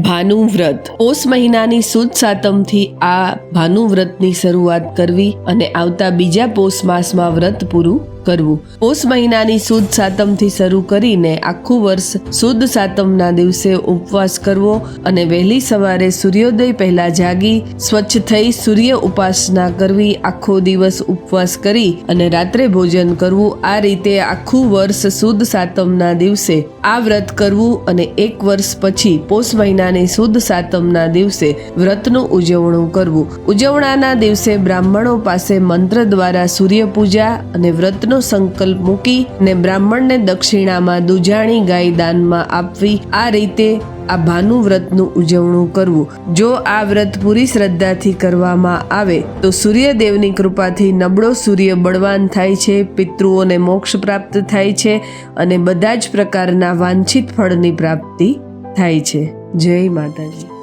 ભાનુ વ્રત પોષ મહિનાની સુદ સાતમથી આ ભાનુ વ્રતની શરૂઆત કરવી અને આવતા બીજા પોષ માસમાં વ્રત પૂરું કરવું. પોષ મહિનાની સુદ સાતમથી શરૂ કરીને આખું વર્ષ સુદ સાતમના દિવસે ઉપવાસ કરવો અને વહેલી સવારે સૂર્યોદય પહેલા જાગી સ્વચ્છ થઈ સૂર્ય ઉપાસના કરવી. આખો દિવસ ઉપવાસ કરી અને રાત્રે ભોજન કરવું. આ રીતે આખું વર્ષ સુદ સાતમના દિવસે આ વ્રત કરવું અને એક વર્ષ પછી પોષ મહિનાની સુદ સાતમના દિવસે વ્રતનું ઉજવણું કરવું. ઉજવણાના દિવસે બ્રાહ્મણો પાસે મંત્ર દ્વારા સૂર્ય પૂજા અને વ્રતનો સંકલ્પ મૂકી ને બ્રાહ્મણને દક્ષિણામાં દુજાણી ગાય દાનમાં આપવી. આ રીતે આ ભાનુ વ્રતનું ઉજવણું કરવું. જો આ વ્રત પૂરી શ્રદ્ધાથી કરવામાં આવે તો સૂર્યદેવની કૃપાથી નબળો સૂર્ય બળવાન થાય છે, પિતૃઓને મોક્ષ પ્રાપ્ત થાય છે અને બધા જ પ્રકારના વાંછિત ફળની પ્રાપ્તિ થાય છે. જય માતાજી.